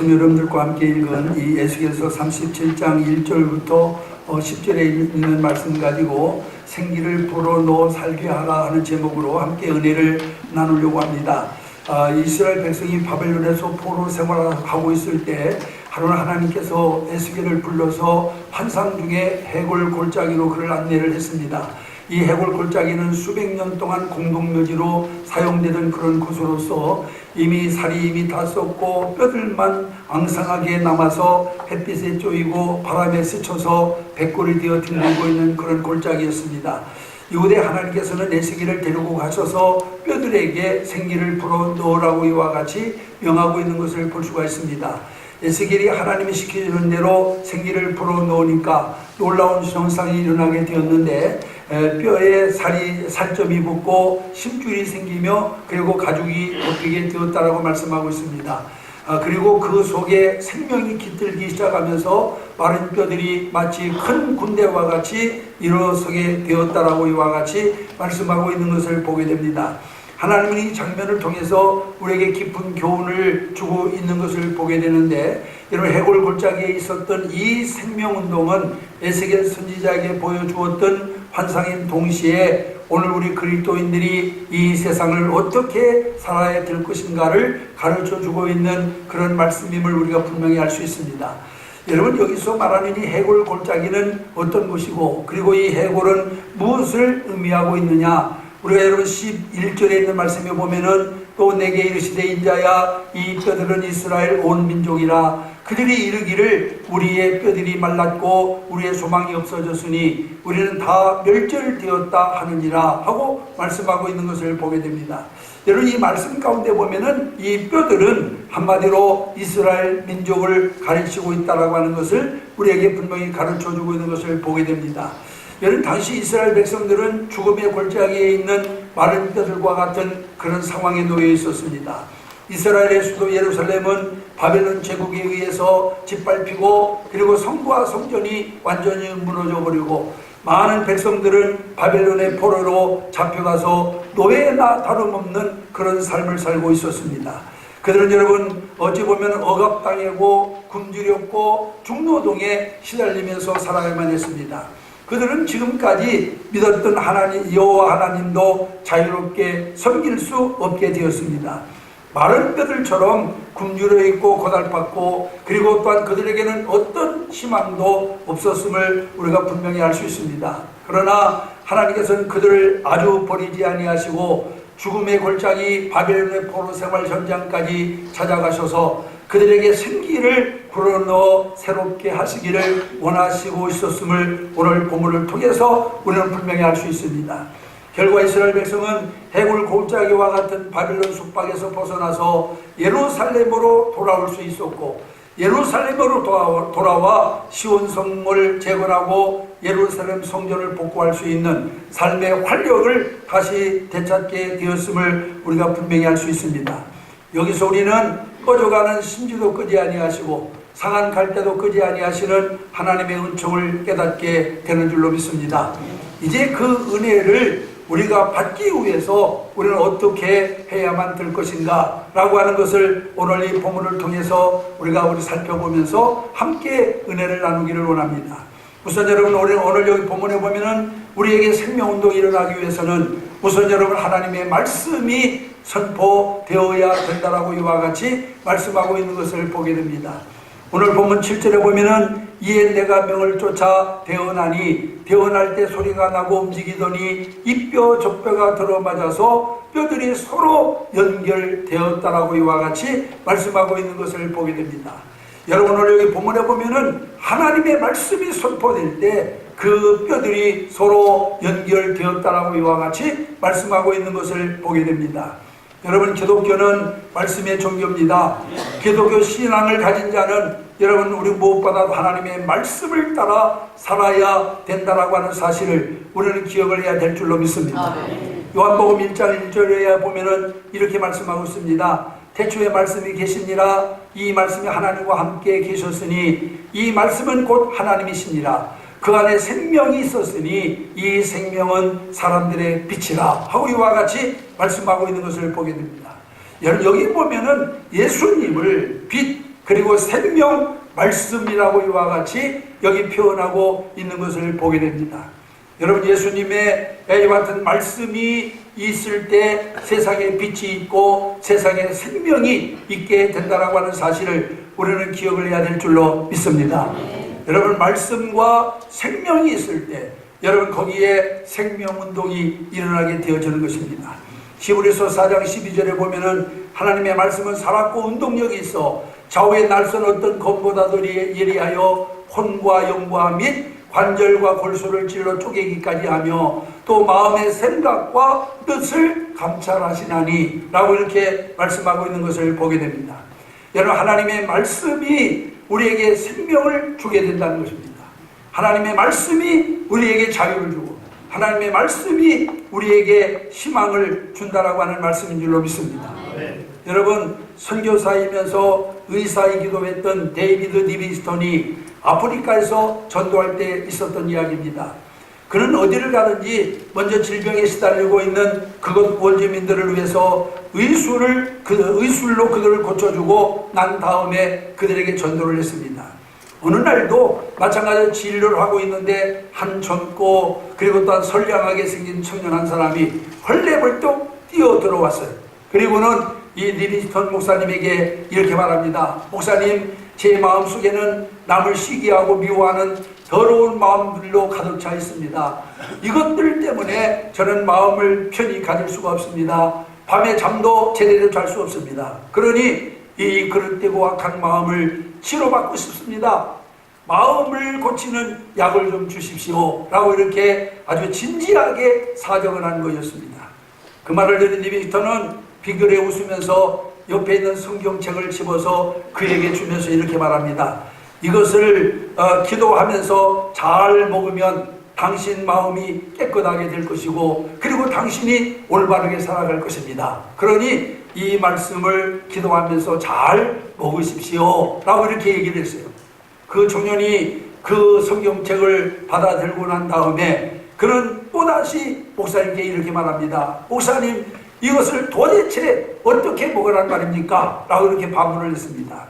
말씀 여러분들과 함께 읽은 이 에스겔서 37장 1절부터 10절에 있는 말씀 가지고 생기를 불어넣어 살게 하라 하는 제목으로 함께 은혜를 나누려고 합니다. 이스라엘 백성이 바벨론에서 포로 생활을 하고 있을 때 하나님께서 에스겔을 불러서 환상 중에 해골 골짜기로 그를 안내를 했습니다. 이 해골 골짜기는 수백 년 동안 공동묘지로 사용되던 그런 곳으로서 살이 이미 다 썩고 뼈들만 앙상하게 남아서 햇빛에 쪼이고 바람에 스쳐서 백골이 되어 뒹굴고 있는 그런 골짜기였습니다. 이후에 하나님께서는 에스겔을 데리고 가셔서 뼈들에게 생기를 불어넣으라고 이와 같이 명하고 있는 것을 볼 수가 있습니다. 에스겔이 하나님이 시키는 대로 생기를 불어넣으니까 놀라운 현상이 일어나게 되었는데 뼈에 살점이 붙고 심줄이 생기며 그리고 가죽이 벗기게 되었다라고 말씀하고 있습니다. 그리고 그 속에 생명이 깃들기 시작하면서 마른 뼈들이 마치 큰 군대와 같이 일어서게 되었다라고 이와 같이 말씀하고 있는 것을 보게 됩니다. 하나님은 이 장면을 통해서 우리에게 깊은 교훈을 주고 있는 것을 보게 되는데, 여러분, 해골 골짜기에 있었던 이 생명운동은 에스겔 선지자에게 보여주었던 환상인 동시에 오늘 우리 그리스도인들이 이 세상을 어떻게 살아야 될 것인가를 가르쳐주고 있는 그런 말씀임을 우리가 분명히 알 수 있습니다. 여러분, 여기서 말하는 이 해골 골짜기는 어떤 것이고, 그리고 이 해골은 무엇을 의미하고 있느냐? 우리가 여러분 11절에 있는 말씀에 보면은 또 내게 이르시되 인자야 이 뼈들은 이스라엘 온 민족이라 그들이 이르기를 우리의 뼈들이 말랐고 우리의 소망이 없어졌으니 우리는 다 멸절되었다 하느니라 하고 말씀하고 있는 것을 보게 됩니다. 여러분, 이 말씀 가운데 보면은 이 뼈들은 한마디로 이스라엘 민족을 가르치고 있다라고 하는 것을 우리에게 분명히 가르쳐주고 있는 것을 보게 됩니다. 여러분, 당시 이스라엘 백성들은 죽음의 골짜기에 있는 마른 뼈들과 같은 그런 상황에 놓여 있었습니다. 이스라엘의 수도 예루살렘은 바벨론 제국에 의해서 짓밟히고 그리고 성과 성전이 완전히 무너져 버리고 많은 백성들은 바벨론의 포로로 잡혀가서 노예나 다름없는 그런 삶을 살고 있었습니다. 그들은 여러분 어찌 보면 억압당하고 굶주렸고 중노동에 시달리면서 살아야만 했습니다. 그들은 지금까지 믿었던 하나님, 여호와 하나님도 자유롭게 섬길 수 없게 되었습니다. 마른 뼈들처럼 굶주려 있고 고달팠고 그리고 또한 그들에게는 어떤 희망도 없었음을 우리가 분명히 알 수 있습니다. 그러나 하나님께서는 그들을 아주 버리지 아니하시고 죽음의 골짜기 바벨론의 포로 생활 현장까지 찾아가셔서 그들에게 생기를 불어넣어 새롭게 하시기를 원하시고 있었음을 오늘 본문을 통해서 우리는 분명히 알 수 있습니다. 결과 이스라엘 백성은 해골 골짜기와 같은 바벨론 숙박에서 벗어나서 예루살렘으로 돌아올 수 있었고, 예루살렘으로 돌아와 시온 성을 재건하고 예루살렘 성전을 복구할 수 있는 삶의 활력을 다시 되찾게 되었음을 우리가 분명히 알 수 있습니다. 여기서 우리는 꺼져가는 심지도 끄지 아니하시고 상한 갈대도 끄지 아니하시는 하나님의 은총을 깨닫게 되는 줄로 믿습니다. 이제 그 은혜를 우리가 받기 위해서 우리는 어떻게 해야만 될 것인가 라고 하는 것을 오늘 이 본문을 통해서 우리 살펴보면서 함께 은혜를 나누기를 원합니다. 우선 여러분, 오늘 여기 본문에 보면은 우리에게 생명운동이 일어나기 위해서는 우선 여러분 하나님의 말씀이 선포되어야 된다라고 이와 같이 말씀하고 있는 것을 보게 됩니다. 오늘 본문 7절에 보면은 이에 내가 명을 쫓아 대언하니 대언할 때 소리가 나고 움직이더니 이 뼈 저 뼈가 들어맞아서 뼈들이 서로 연결되었다라고 이와 같이 말씀하고 있는 것을 보게 됩니다. 여러분, 오늘 여기 본문에 보면은 하나님의 말씀이 선포될 때 그 뼈들이 서로 연결되었다라고 이와 같이 말씀하고 있는 것을 보게 됩니다. 여러분, 기독교는 말씀의 종교입니다. 기독교 신앙을 가진 자는 여러분, 우리 무엇보다도 하나님의 말씀을 따라 살아야 된다라고 하는 사실을 우리는 기억을 해야 될 줄로 믿습니다. 요한복음 1장 1절에 보면은 이렇게 말씀하고 있습니다. 태초에 말씀이 계시니라. 이 말씀이 하나님과 함께 계셨으니 이 말씀은 곧 하나님이시니라. 그 안에 생명이 있었으니 이 생명은 사람들의 빛이라 하고 이와 같이 말씀하고 있는 것을 보게 됩니다. 여기 보면은 예수님을 빛, 그리고 생명 말씀이라고 이와 같이 여기 표현하고 있는 것을 보게 됩니다. 여러분, 예수님의 이와 같은 말씀이 있을 때 세상에 빛이 있고 세상에 생명이 있게 된다라고 하는 사실을 우리는 기억을 해야 될 줄로 믿습니다. 여러분, 말씀과 생명이 있을 때 여러분 거기에 생명운동이 일어나게 되어지는 것입니다. 히브리서 4장 12절에 보면은 하나님의 말씀은 살았고 운동력이 있어 좌우에 날선 어떤 검보다도 예리하여 혼과 영과 및 관절과 골수를 찔러 쪼개기까지 하며 또 마음의 생각과 뜻을 감찰하시나니 라고 이렇게 말씀하고 있는 것을 보게 됩니다. 여러분, 하나님의 말씀이 우리에게 생명을 주게 된다는 것입니다. 하나님의 말씀이 우리에게 자유를 주고 하나님의 말씀이 우리에게 희망을 준다라고 하는 말씀인 줄로 믿습니다. 여러분, 선교사이면서 의사이기도 했던 데이비드 리빙스턴이 아프리카에서 전도할 때 있었던 이야기입니다. 그는 어디를 가든지 먼저 질병에 시달리고 있는 그곳 원주민들을 위해서 의술로 그들을 고쳐주고 난 다음에 그들에게 전도를 했습니다. 어느 날도 마찬가지로 진료를 하고 있는데 한 젊고 그리고 또한 선량하게 생긴 청년 한 사람이 헐레벌떡 뛰어 들어왔어요. 그리고는 이 리빙스턴 목사님에게 이렇게 말합니다. 목사님, 제 마음속에는 남을 시기하고 미워하는 더러운 마음들로 가득 차 있습니다. 이것들 때문에 저는 마음을 편히 가질 수가 없습니다. 밤에 잠도 제대로 잘 수 없습니다. 그러니 이 그릇되고 악한 마음을 치료받고 싶습니다. 마음을 고치는 약을 좀 주십시오 라고 이렇게 아주 진지하게 사정을 한 것이었습니다. 그 말을 들은 리빙스턴은 비글에 웃으면서 옆에 있는 성경책을 집어서 그에게 주면서 이렇게 말합니다. 이것을 기도하면서 잘 먹으면 당신 마음이 깨끗하게 될 것이고 그리고 당신이 올바르게 살아갈 것입니다. 그러니 이 말씀을 기도하면서 잘 먹으십시오 라고 이렇게 얘기를 했어요. 그 청년이 그 성경책을 받아 들고 난 다음에 그는 또다시 목사님께 이렇게 말합니다. 목사님, 이것을 도대체 어떻게 먹으란 말입니까? 라고 이렇게 반문을 했습니다.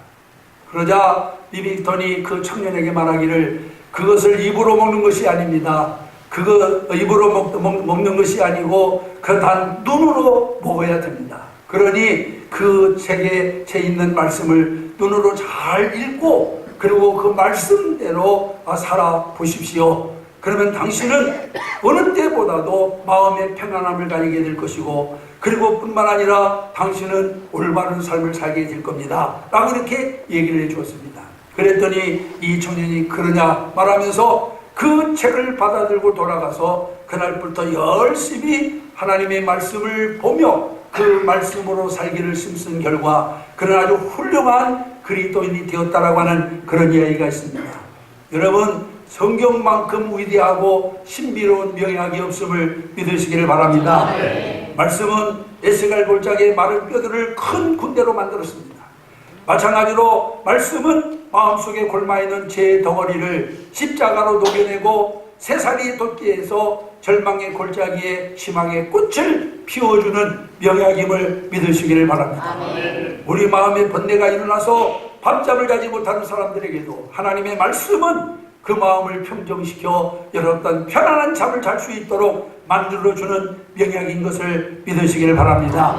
그러자 리빙스턴이 그 청년에게 말하기를 그것을 입으로 먹는 것이 아닙니다. 그거 입으로 먹는 것이 아니고 그 단 눈으로 먹어야 됩니다. 그러니 그 책에 있는 말씀을 눈으로 잘 읽고 그리고 그 말씀대로 살아보십시오. 그러면 당신은 어느 때보다도 마음의 평안함을 가지게 될 것이고 그리고 뿐만 아니라 당신은 올바른 삶을 살게 될 겁니다 라고 이렇게 얘기를 해주었습니다. 그랬더니 이 청년이 그러냐 말하면서 그 책을 받아들고 돌아가서 그날부터 열심히 하나님의 말씀을 보며 그 말씀으로 살기를 힘쓴 결과 그는 아주 훌륭한 그리스도인이 되었다라고 하는 그런 이야기가 있습니다. 여러분, 성경만큼 위대하고 신비로운 명약이 없음을 믿으시기를 바랍니다. 말씀은 에스겔 골짜기의 마른 뼈들을 큰 군대로 만들었습니다. 마찬가지로 말씀은 마음속에 골마있는 죄의 덩어리를 십자가로 녹여내고 새살이 돋기에서 절망의 골짜기에 희망의 꽃을 피워주는 명약임을 믿으시기를 바랍니다. 우리 마음의 번뇌가 일어나서 밤잠을 자지 못하는 사람들에게도 하나님의 말씀은 그 마음을 평정시켜 여러분 편안한 잠을 잘 수 있도록 만들어주는 명약인 것을 믿으시기를 바랍니다.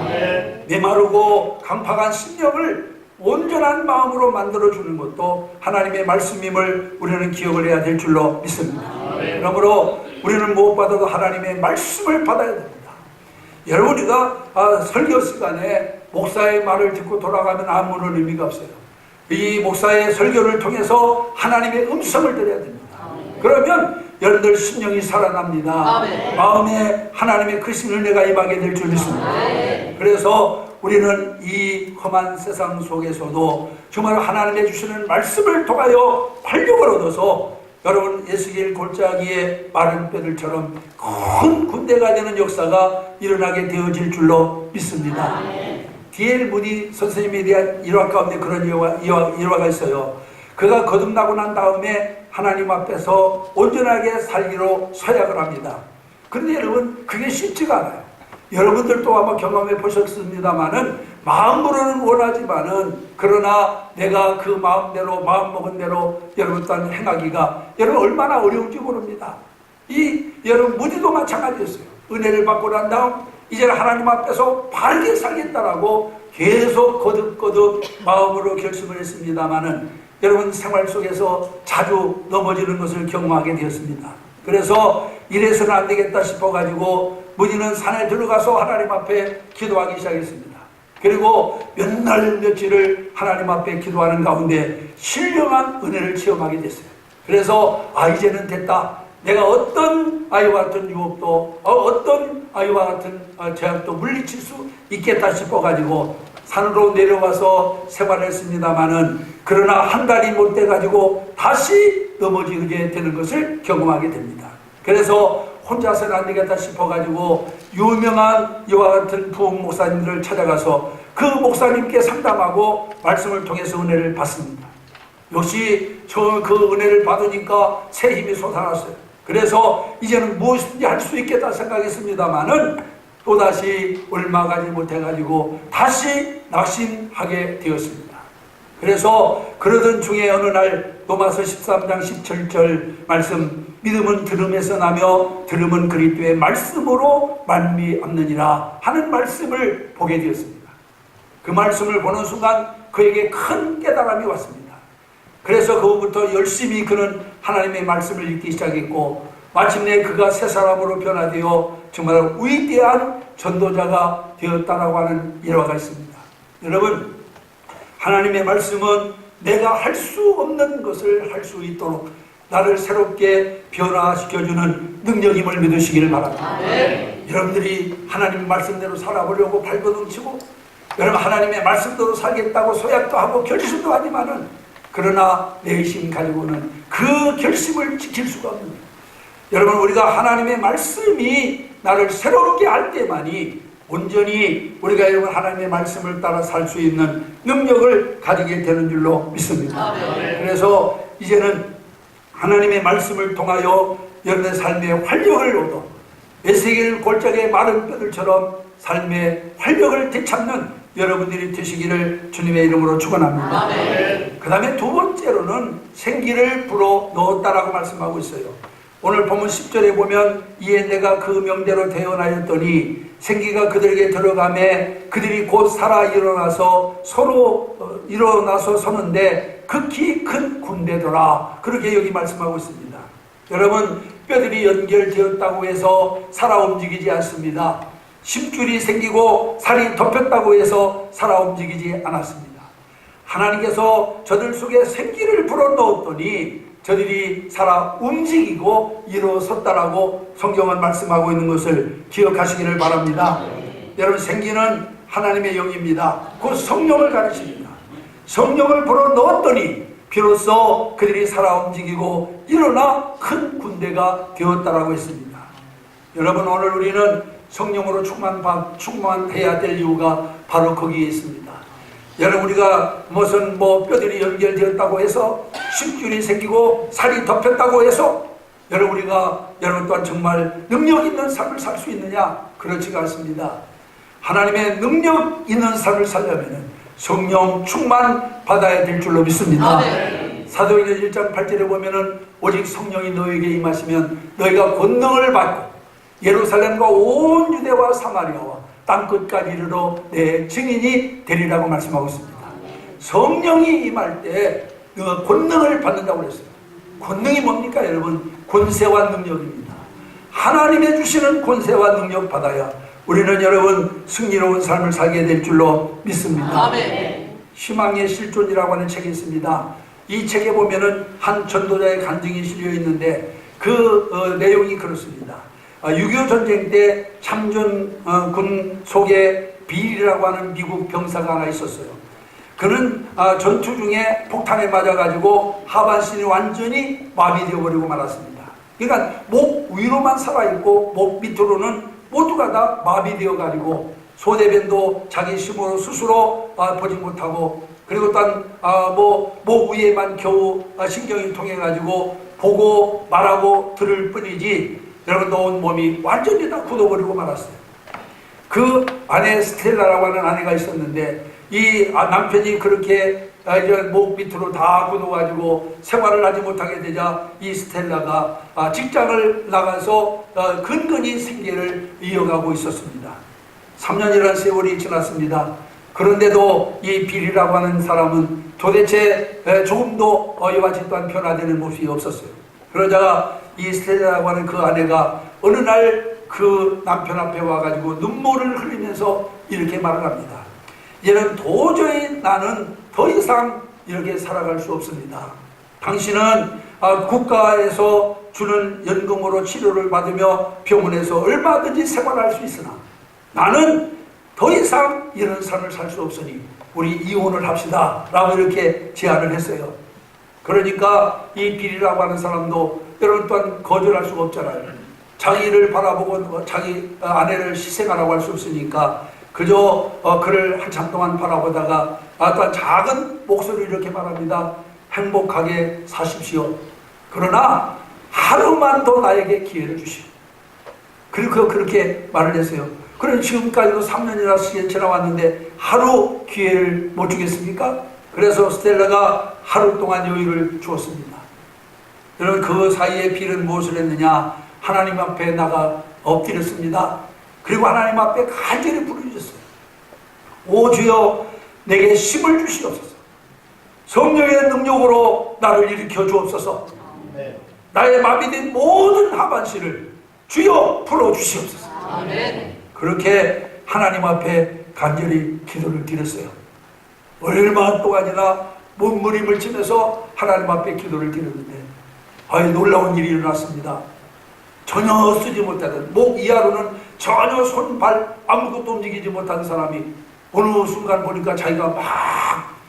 메마르고 강팍한 심령을 온전한 마음으로 만들어주는 것도 하나님의 말씀임을 우리는 기억을 해야 될 줄로 믿습니다. 그러므로 우리는 무엇보다도 하나님의 말씀을 받아야 됩니다. 여러분, 우리가 설교 시간에 목사의 말을 듣고 돌아가면 아무런 의미가 없어요. 이 목사의 설교를 통해서 하나님의 음성을 들어야 됩니다. 그러면 여러분들 심령이 살아납니다. 마음에 하나님의 크신 은혜가 임하게 될 줄 믿습니다. 그래서 우리는 이 험한 세상 속에서도 정말 하나님의 주시는 말씀을 통하여 활력을 얻어서 여러분 에스겔 골짜기의 마른 뼈들처럼 큰 군대가 되는 역사가 일어나게 되어질 줄로 믿습니다. D.L. 무디 선생님에 대한 일화 가운데 그런 일화가 있어요. 그가 거듭나고 난 다음에 하나님 앞에서 온전하게 살기로 서약을 합니다. 그런데 여러분, 그게 쉽지가 않아요. 여러분들도 아마 경험해 보셨습니다마는 마음으로는 원하지만은 그러나 내가 그 마음대로 마음먹은 대로 여러분 또한 행하기가 여러분 얼마나 어려운지 모릅니다. 여러분 무디도 마찬가지였어요. 은혜를 받고 난 다음 이제는 하나님 앞에서 바르게 살겠다라고 계속 거듭거듭 마음으로 결심을 했습니다마는 여러분 생활 속에서 자주 넘어지는 것을 경험하게 되었습니다. 그래서 이래서는 안 되겠다 싶어가지고 무디는 산에 들어가서 하나님 앞에 기도하기 시작했습니다. 그리고 몇 날 며칠을 하나님 앞에 기도하는 가운데 신령한 은혜를 체험하게 됐어요. 그래서 이제는 됐다. 내가 어떤 아이와 같은 유혹도 어떤 아이와 같은 제약도 물리칠 수 있겠다 싶어가지고 산으로 내려와서 생활했습니다마는 그러나 한 달이 못 돼가지고 다시 넘어지게 되는 것을 경험하게 됩니다. 그래서 혼자서는 안 되겠다 싶어가지고 유명한 이와 같은 부흥 목사님들을 찾아가서 그 목사님께 상담하고 말씀을 통해서 은혜를 받습니다. 역시 저 그 은혜를 받으니까 새 힘이 솟아났어요. 그래서 이제는 무엇인지 할 수 있겠다 생각했습니다마는 또다시 얼마 가지 못해가지고 다시 낙심하게 되었습니다. 그래서 그러던 중에 어느 날 로마서 13장 17절 말씀, 믿음은 들음에서 나며 들음은 그리스도의 말씀으로 말미암느니라 하는 말씀을 보게 되었습니다. 그 말씀을 보는 순간 그에게 큰 깨달음이 왔습니다. 그래서 그후부터 열심히 그는 하나님의 말씀을 읽기 시작했고 마침내 그가 새 사람으로 변화되어 정말 위대한 전도자가 되었다라고 하는 일화가 있습니다. 여러분, 하나님의 말씀은 내가 할 수 없는 것을 할 수 있도록 나를 새롭게 변화시켜주는 능력임을 믿으시기를 바랍니다. 여러분들이 하나님 말씀대로 살아보려고 발버둥치고 여러분 하나님의 말씀대로 살겠다고 소약도 하고 결심도 하지만은 그러나 내심 가지고는 그 결심을 지킬 수가 없는 거예요. 여러분, 우리가 하나님의 말씀이 나를 새롭게 할 때만이 온전히 우리가 여러분 하나님의 말씀을 따라 살 수 있는 능력을 가지게 되는 줄로 믿습니다. 그래서 이제는 하나님의 말씀을 통하여 여러분의 삶의 활력을 얻어 에스겔 골짜기의 마른 뼈들처럼 삶의 활력을 되찾는 여러분들이 되시기를 주님의 이름으로 축원합니다. 그 다음에 두 번째로는 생기를 불어 넣었다라고 말씀하고 있어요. 오늘 본문 10절에 보면 이에 내가 그 명대로 대언하였더니 생기가 그들에게 들어가매 그들이 곧 살아 일어나서 서는데 극히 큰 군대더라. 그렇게 여기 말씀하고 있습니다. 여러분, 뼈들이 연결되었다고 해서 살아 움직이지 않습니다. 심줄이 생기고 살이 덮였다고 해서 살아 움직이지 않았습니다. 하나님께서 저들 속에 생기를 불어넣었더니 저들이 살아 움직이고 일어섰다라고 성경은 말씀하고 있는 것을 기억하시기를 바랍니다. 여러분, 생기는 하나님의 영입니다. 곧 성령을 가르칩니다. 성령을 불어넣었더니 비로소 그들이 살아 움직이고 일어나 큰 군대가 되었다라고 했습니다. 여러분, 오늘 우리는 성령으로 충만해야 될 이유가 바로 거기에 있습니다. 여러분, 우리가 무슨 뼈들이 연결되었다고 해서 심줄이 생기고 살이 덮였다고 해서 여러분 또한 정말 능력 있는 삶을 살 수 있느냐? 그렇지가 않습니다. 하나님의 능력 있는 삶을 살려면 성령 충만 받아야 될 줄로 믿습니다. 사도행전 1장 8절에 보면은 오직 성령이 너에게 임하시면 너희가 권능을 받고 예루살렘과 온 유대와 사마리아와 땅끝까지 이르러 내 증인이 되리라고 말씀하고 있습니다. 성령이 임할 때 권능을 받는다고 그랬어요. 권능이 뭡니까 여러분? 권세와 능력입니다. 하나님의 주시는 권세와 능력 받아야 우리는 여러분 승리로운 삶을 살게 될 줄로 믿습니다. 희망의 실존이라고 하는 책이 있습니다. 이 책에 보면은 한 전도자의 간증이 실려 있는데 그 내용이 그렇습니다. 6.25 전쟁 때 참전군 속에 빌이라고 하는 미국 병사가 하나 있었어요. 그는 전투 중에 폭탄에 맞아가지고 하반신이 완전히 마비되어 버리고 말았습니다. 그러니까 목 위로만 살아있고 목 밑으로는 모두가 다 마비되어 가지고 소대변도 자기 힘으로 스스로 보지 못하고 그리고 또한 목 위에만 겨우 신경이 통해 가지고 보고 말하고 들을 뿐이지 여러분 온 몸이 완전히 다 굳어버리고 말았어요. 그 아내 스텔라라고 하는 아내가 있었는데 이 남편이 그렇게 이제 목 밑으로 다 굳어가지고 생활을 하지 못하게 되자 이 스텔라가 직장을 나가서 근근히 생계를 이어가고 있었습니다. 3년이라는 세월이 지났습니다. 그런데도 이 빌이라고 하는 사람은 도대체 조금도 이와 같이 또한 변화되는 모습이 없었어요. 그러다가 이 스텔라라고 하는 그 아내가 어느 날 그 남편 앞에 와가지고 눈물을 흘리면서 이렇게 말을 합니다. 얘는 도저히 나는 더 이상 이렇게 살아갈 수 없습니다. 당신은 국가에서 주는 연금으로 치료를 받으며 병원에서 얼마든지 생활할 수 있으나 나는 더 이상 이런 삶을 살 수 없으니 우리 이혼을 합시다 라고 이렇게 제안을 했어요. 그러니까 이 빌이라고 하는 사람도 여러분 또한 거절할 수가 없잖아요. 자기를 바라보고 자기 아내를 희생하라고 할 수 없으니까 그저 그를 한참 동안 바라보다가 또한 작은 목소리로 이렇게 말합니다. 행복하게 사십시오. 그러나 하루만 더 나에게 기회를 주시오. 그리고 그렇게 말을 했어요. 그럼 지금까지도 3년이나 지나왔는데 하루 기회를 못 주겠습니까? 그래서 스텔라가 하루 동안 여유를 주었습니다. 여러분 그 사이에 빌은 무엇을 했느냐? 하나님 앞에 나가 엎드렸습니다. 그리고 하나님 앞에 간절히 부르짖었어요. 오 주여 내게 힘을 주시옵소서. 성령의 능력으로 나를 일으켜 주옵소서. 나의 마비된 모든 하반신을 주여 풀어주시옵소서. 그렇게 하나님 앞에 간절히 기도를 드렸어요. 얼마 동안이나 몸부림을 치면서 하나님 앞에 기도를 드렸는데 놀라운 일이 일어났습니다. 전혀 쓰지 못하던 목 이하로는 전혀 손, 발 아무것도 움직이지 못하는 사람이 어느 순간 보니까 자기가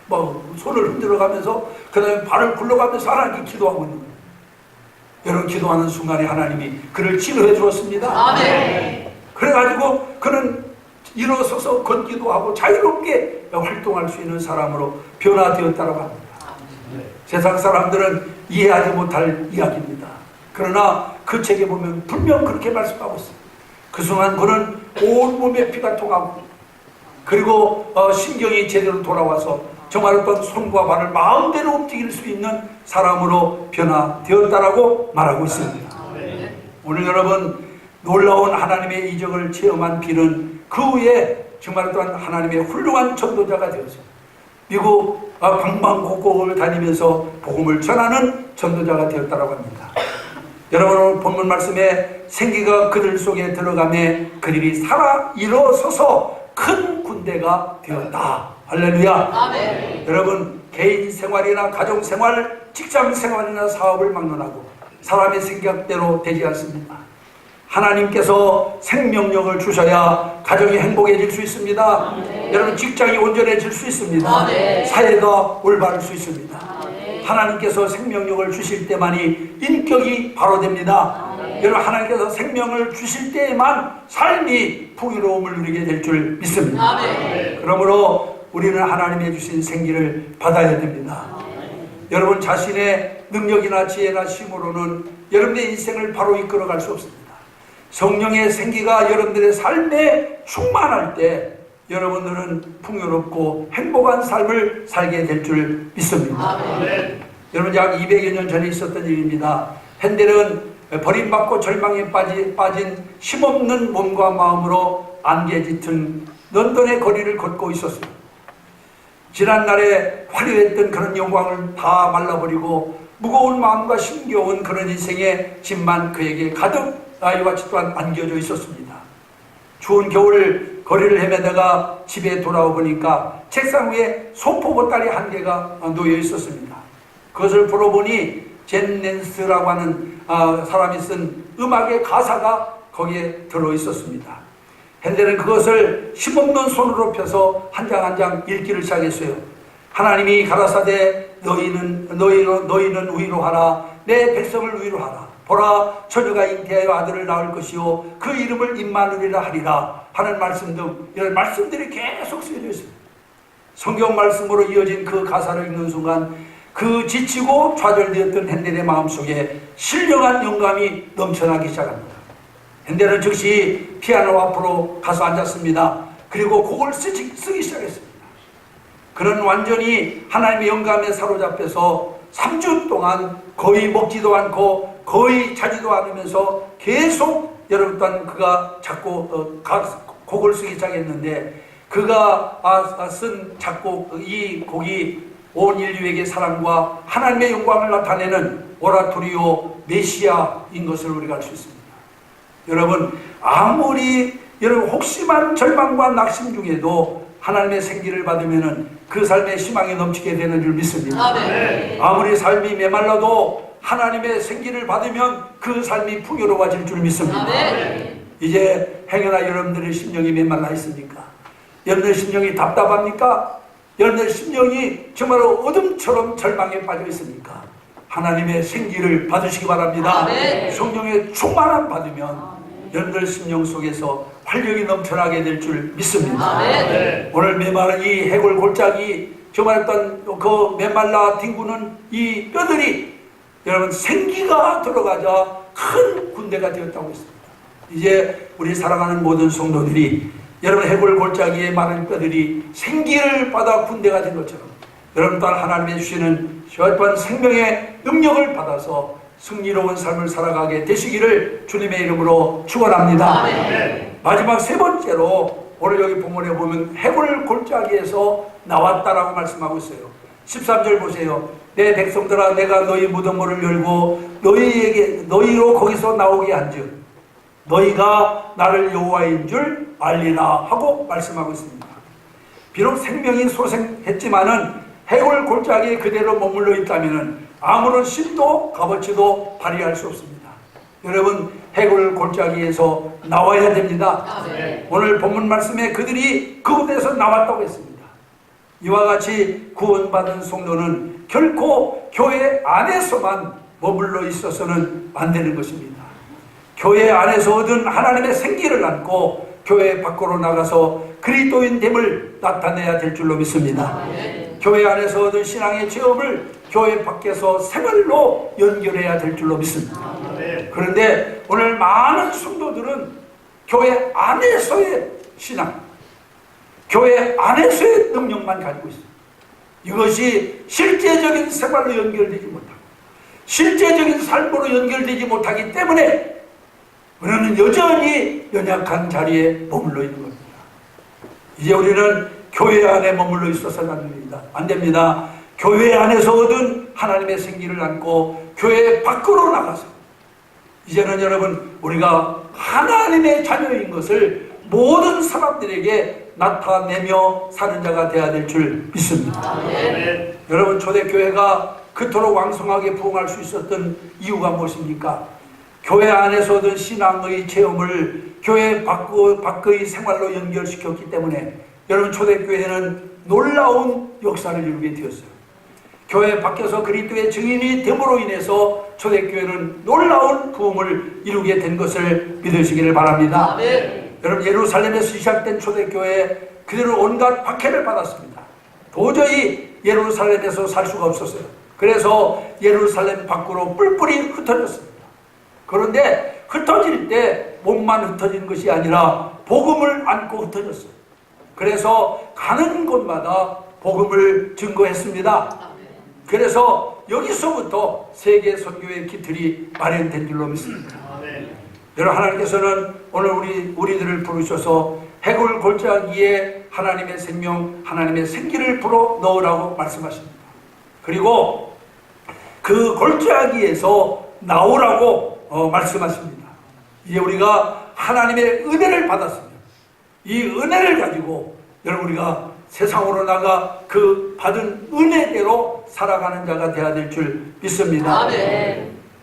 막 손을 흔들어가면서 그 다음에 발을 굴러가면서 하나님께 기도하고 있는 거예요. 여러분 기도하는 순간에 하나님이 그를 치료해 주었습니다. 아멘. 그래가지고 그는 일어서서 걷기도 하고 자유롭게 활동할 수 있는 사람으로 변화되었다고 합니다. 세상 사람들은 이해하지 못할 이야기입니다. 그러나 그 책에 보면 분명 그렇게 말씀하고 있어요. 그 순간 그는 온몸에 피가 통하고 그리고 신경이 제대로 돌아와서 정말 어떤 손과 발을 마음대로 움직일 수 있는 사람으로 변화되었다라고 말하고 있습니다. 오늘 여러분 놀라운 하나님의 이적을 체험한 빌은 그 후에 정말 또한 하나님의 훌륭한 전도자가 되었어요. 미국 방방곡곡을 다니면서 복음을 전하는 전도자가 되었다고 합니다. 여러분 오늘 본문 말씀에 생기가 그들 속에 들어가매 그들이 살아 일어서서 큰 군대가 되었다. 할렐루야. 아멘. 여러분 개인 생활이나 가정 생활, 직장 생활이나 사업을 막론하고 사람의 생각대로 되지 않습니다. 하나님께서 생명력을 주셔야 가정이 행복해질 수 있습니다. 아멘. 여러분 직장이 온전해질 수 있습니다. 아멘. 사회가 올바를 수 있습니다. 아멘. 하나님께서 생명력을 주실 때만이 인격이 바로 됩니다. 아멘. 여러분 하나님께서 생명을 주실 때에만 삶이 풍요로움을 누리게 될 줄 믿습니다. 아멘. 그러므로 우리는 하나님의 주신 생기를 받아야 됩니다. 아멘. 여러분 자신의 능력이나 지혜나 힘으로는 여러분의 인생을 바로 이끌어갈 수 없습니다. 성령의 생기가 여러분들의 삶에 충만할 때 여러분들은 풍요롭고 행복한 삶을 살게 될 줄 믿습니다. 아멘. 여러분 약 200여 년 전에 있었던 일입니다. 핸델은 버림받고 절망에 빠진 힘없는 몸과 마음으로 안개 짙은 런던의 거리를 걷고 있었어요. 지난날에 화려했던 그런 영광을 다 말라버리고 무거운 마음과 힘겨운 그런 인생의 짐만 그에게 가득 이와 같이 또한 안겨져 있었습니다. 추운 겨울 거리를 헤매다가 집에 돌아오 보니까 책상 위에 소포 보따리 한 개가 놓여 있었습니다. 그것을 풀어보니 젠 낸스라고 하는 사람이 쓴 음악의 가사가 거기에 들어 있었습니다. 핸델은 그것을 힘없는 손으로 펴서 한 장 한 장 읽기를 시작했어요. 하나님이 가라사대 너희는 위로하라. 내 백성을 위로하라. 보라 처녀가 잉태하여 아들을 낳을 것이요 그 이름을 임마누엘이라 하리라 하는 말씀 등 이런 말씀들이 계속 쓰여져 있습니다. 성경 말씀으로 이어진 그 가사를 읽는 순간 그 지치고 좌절되었던 핸델의 마음속에 신령한 영감이 넘쳐나기 시작합니다. 핸델은 즉시 피아노 앞으로 가서 앉았습니다. 그리고 곡을 쓰기 시작했습니다. 그는 완전히 하나님의 영감에 사로잡혀서 3주 동안 거의 먹지도 않고 거의 자지도 않으면서 계속 여러분 또한 그가 곡을 쓰기 시작했는데, 그가 쓴 작곡, 이 곡이 온 인류에게 사랑과 하나님의 영광을 나타내는 오라토리오 메시아인 것을 우리가 알 수 있습니다. 여러분, 아무리 여러분 혹심한 절망과 낙심 중에도 하나님의 생기를 받으면 그 삶에 희망이 넘치게 되는 줄 믿습니다. 네. 아무리 삶이 메말라도 하나님의 생기를 받으면 그 삶이 풍요로워질 줄 믿습니다. 네. 이제 행여나 여러분들의 심령이 메말라 있습니까? 여러분들의 심령이 답답합니까? 여러분들의 심령이 정말로 어둠처럼 절망에 빠져 있습니까? 하나님의 생기를 받으시기 바랍니다. 성령의 충만함 받으면 여러분들 심령 속에서 활력이 넘쳐나게 될 줄 믿습니다. 오늘 메마른 이 해골 골짜기 정말 어떤 그 메말라 뒹구는 이 뼈들이 여러분 생기가 들어가자 큰 군대가 되었다고 했습니다. 이제 우리 사랑하는 모든 성도들이 여러분 해골 골짜기의 많은 뼈들이 생기를 받아 군대가 된 것처럼 여러분 또한 하나님의 주시는 또한 생명의 능력을 받아서 승리로운 삶을 살아가게 되시기를 주님의 이름으로 축원합니다. 마지막 세 번째로 오늘 여기 본문에 보면 해골 골짜기에서 나왔다라고 말씀하고 있어요. 13절 보세요. 내 백성들아, 내가 너희 무덤을 열고 너희로 거기서 나오게 한즉 너희가 나를 여호와인 줄 알리라 하고 말씀하고 있습니다. 비록 생명이 소생했지만은 해골 골짜기에 그대로 머물러 있다면은 아무런 힘도 값어치도 발휘할 수 없습니다. 여러분, 해골 골짜기에서 나와야 됩니다. 오늘 본문 말씀에 그들이 그곳에서 나왔다고 했습니다. 이와 같이 구원받은 성도는 결코 교회 안에서만 머물러 있어서는 안 되는 것입니다. 교회 안에서 얻은 하나님의 생기를 안고 교회 밖으로 나가서 그리스도인됨을 나타내야 될 줄로 믿습니다. 교회 안에서 얻은 신앙의 체험을 교회 밖에서 생활로 연결해야 될 줄로 믿습니다. 그런데 오늘 많은 성도들은 교회 안에서의 신앙, 교회 안에서의 능력만 가지고 있습니다. 이것이 실제적인 생활로 연결되지 못하고 실제적인 삶으로 연결되지 못하기 때문에 우리는 여전히 연약한 자리에 머물러 있는 겁니다. 이제 우리는 교회 안에 머물러 있어서는 안 됩니다. 교회 안에서 얻은 하나님의 생기를 안고 교회 밖으로 나가서 이제는 여러분 우리가 하나님의 자녀인 것을 모든 사람들에게 나타내며 사는 자가 되어야 될 줄 믿습니다. 여러분, 초대교회가 그토록 왕성하게 부흥할 수 있었던 이유가 무엇입니까? 교회 안에서 얻은 신앙의 체험을 교회 밖의 생활로 연결시켰기 때문에 여러분, 초대교회는 놀라운 역사를 이루게 되었어요. 교회 밖에서 그리스도의 증인이 됨으로 인해서 초대교회는 놀라운 부흥을 이루게 된 것을 믿으시기를 바랍니다. 여러분, 예루살렘에서 시작된 초대교회 그대로 온갖 박해를 받았습니다. 도저히 예루살렘에서 살 수가 없었어요. 그래서 예루살렘 밖으로 뿔뿔이 흩어졌습니다. 그런데 흩어질 때 몸만 흩어진 것이 아니라 복음을 안고 흩어졌어요. 그래서 가는 곳마다 복음을 증거했습니다. 그래서 여기서부터 세계 선교의 기틀이 마련된 줄로 믿습니다. 여러분, 하나님께서는 오늘 우리들을 부르셔서 해골 골짜기에 하나님의 생명, 하나님의 생기를 불어 넣으라고 말씀하십니다. 그리고 그 골짜기에서 나오라고 말씀하십니다. 이제 우리가 하나님의 은혜를 받았습니다. 이 은혜를 가지고 여러분 우리가 세상으로 나가 그 받은 은혜대로 살아가는 자가 되어야 될 줄 믿습니다.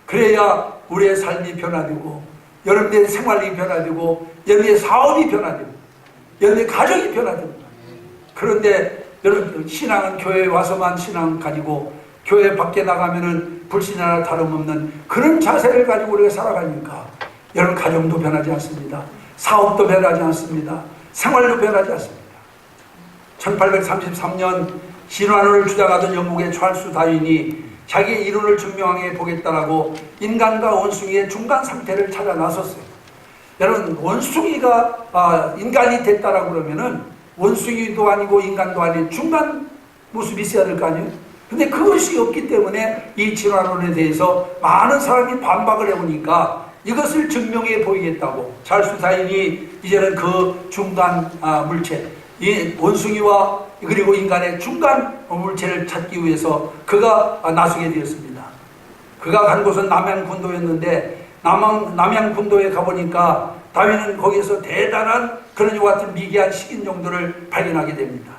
그래야 우리의 삶이 변화되고 여러분의 생활이 변화되고 여러분의 사업이 변화되고 여러분의 가정이 변화됩니다. 그런데 여러분, 신앙은 교회에 와서만 신앙 가지고 교회 밖에 나가면은 불신이나 다름없는 그런 자세를 가지고 우리가 살아가니까 여러분, 가정도 변하지 않습니다. 사업도 변하지 않습니다. 생활도 변하지 않습니다. 1833년 신화론을 주장하던 영국의 찰스 다윈이 자기의 이론을 증명해 보겠다라고 인간과 원숭이의 중간 상태를 찾아 나섰어요. 여러분, 원숭이가 인간이 됐다라고 그러면은 원숭이도 아니고 인간도 아닌 중간 모습이 있어야 될 거 아니에요? 근데 그것이 없기 때문에 이 진화론에 대해서 많은 사람이 반박을 해보니까 이것을 증명해 보이겠다고 찰스 다윈이 이제는 그 중간 물체, 이 원숭이와 그리고 인간의 중간 물체를 찾기 위해서 그가 나서게 되었습니다. 그가 간 곳은 남양군도였는데 남양군도에 가보니까 다윈은 거기에서 대단한 그런 이와 같은 미개한 식인종들을 발견하게 됩니다.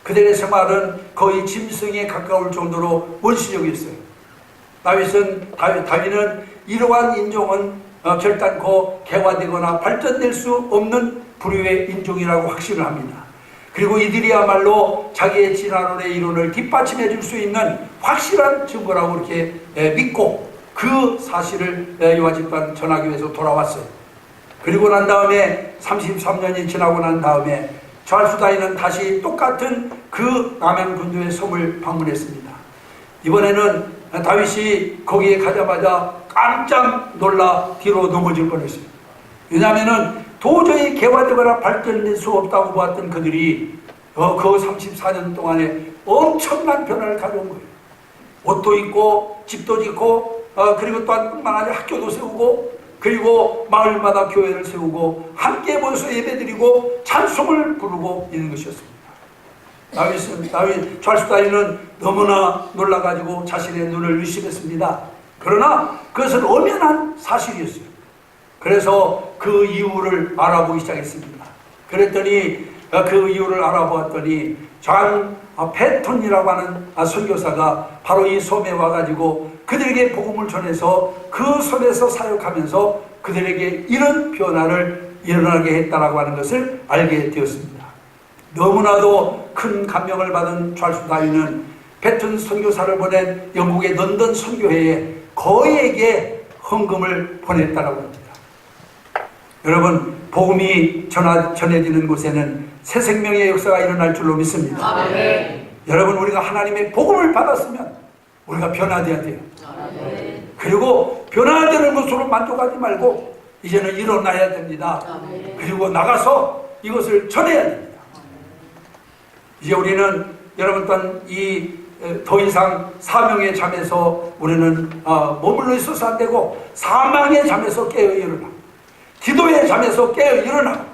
그들의 생활은 거의 짐승에 가까울 정도로 원시적이었어요. 다윈은 이러한 인종은 결단코 개화되거나 발전될 수 없는 부류의 인종이라고 확신을 합니다. 그리고 이들이야말로 자기의 진화론의 이론을 뒷받침해 줄 수 있는 확실한 증거라고 이렇게 믿고 그 사실을 요한집단 전하기 위해서 돌아왔어요. 그리고 난 다음에 33년이 지나고 난 다음에 찰스 다윈은 다시 똑같은 그 남양군도의 섬을 방문했습니다. 이번에는 다윗이 거기에 가자마자 깜짝 놀라 뒤로 넘어질 뻔했어요. 왜냐하면 도저히 개화되거나 발전될 수 없다고 보았던 그들이 그 34년 동안에 엄청난 변화를 가져온 거예요. 옷도 입고 집도 짓고 그리고 또한 뿐만 아니라 학교도 세우고 그리고 마을마다 교회를 세우고 함께 모여서 예배드리고 찬송을 부르고 있는 것이었습니다. 찰스 다윈은 너무나 놀라가지고 자신의 눈을 의심했습니다. 그러나 그것은 엄연한 사실이었어요. 그래서 그 이유를 알아보기 시작했습니다. 그랬더니 그 이유를 알아보았더니 존 패턴이라고 하는 선교사가 바로 이 섬에 와가지고 그들에게 복음을 전해서 그 섬에서 사역하면서 그들에게 이런 변화를 일어나게 했다라고 하는 것을 알게 되었습니다. 너무나도 큰 감명을 받은 찰스 다윈은 패턴 선교사를 보낸 영국의 런던 선교회에 거액의 헌금을 보냈다라고 합니다. 여러분, 복음이 전해지는 곳에는 새 생명의 역사가 일어날 줄로 믿습니다. 아멘. 여러분, 우리가 하나님의 복음을 받았으면 우리가 변화되어야 돼요. 아멘. 그리고 변화되는 것으로 만족하지 말고 이제는 일어나야 됩니다. 아멘. 그리고 나가서 이것을 전해야 됩니다. 이제 우리는 여러분 또한 더 이상 사명의 잠에서 우리는 머물러 있어서 안 되고 사망의 잠에서 깨어 일어나, 기도의 잠에서 깨어 일어나,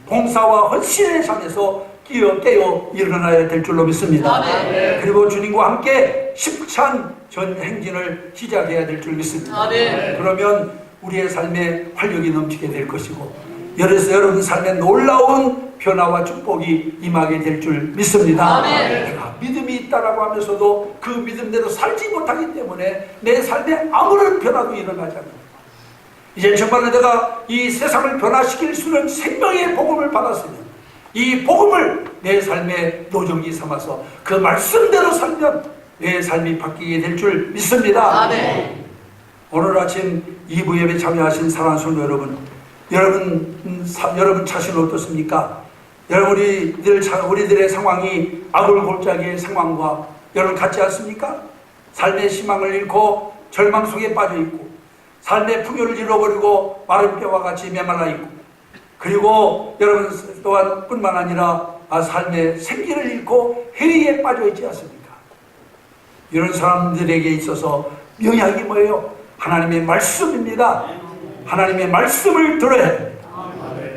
봉사와 헌신의 잠에서 깨어 일어나야 될 줄로 믿습니다. 아멘. 그리고 주님과 함께 십찬 전 행진을 시작해야 될 줄 믿습니다. 아멘. 그러면 우리의 삶에 활력이 넘치게 될 것이고 여러분 삶에 놀라운 변화와 축복이 임하게 될 줄 믿습니다. 아멘. 내가 믿음이 있다라고 하면서도 그 믿음대로 살지 못하기 때문에 내 삶에 아무런 변화도 일어나지 않는다. 이제 정말 내가 이 세상을 변화시킬 수 있는 생명의 복음을 받았으면 이 복음을 내 삶의 노정이 삼아서 그 말씀대로 살면 내 삶이 바뀌게 될 줄 믿습니다. 아멘. 오늘 아침 2부 예배 참여하신 사랑하는 성도 여러분, 여러분 자신은 어떻습니까? 여러분, 우리들의 상황이 아굴골짜기의 상황과 여러분 같지 않습니까? 삶의 희망을 잃고 절망 속에 빠져 있고 삶의 풍요를 잃어버리고 마른 뼈와 같이 메말라 있고 그리고 여러분 또한 뿐만 아니라 삶의 생기를 잃고 해리에 빠져 있지 않습니까? 이런 사람들에게 있어서 명약이 뭐예요? 하나님의 말씀입니다. 하나님의 말씀을 들어야 됩니다.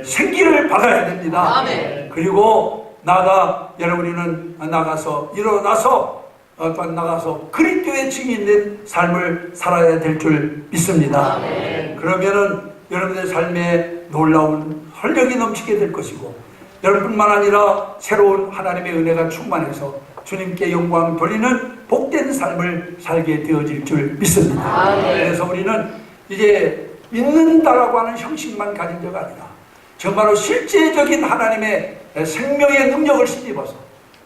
생기를 받아야 됩니다. 그리고 여러분은 나가서 일어나서 나가서 그리스도의 증인된 삶을 살아야 될 줄 믿습니다. 그러면은 여러분의 삶에 놀라운 활력이 넘치게 될 것이고 여러분뿐만 아니라 새로운 하나님의 은혜가 충만해서 주님께 영광 돌리는 복된 삶을 살게 되어질 줄 믿습니다. 그래서 우리는 이제 믿는다라고 하는 형식만 가진 자가 아니라 정말로 실제적인 하나님의 생명의 능력을 힘입어서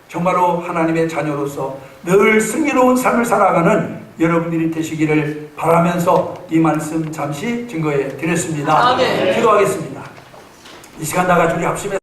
정말로 하나님의 자녀로서 늘 승리로운 삶을 살아가는 여러분들이 되시기를 바라면서 이 말씀 잠시 증거해 드렸습니다. 기도하겠습니다. 이 시간 다 같이 우리 합심해서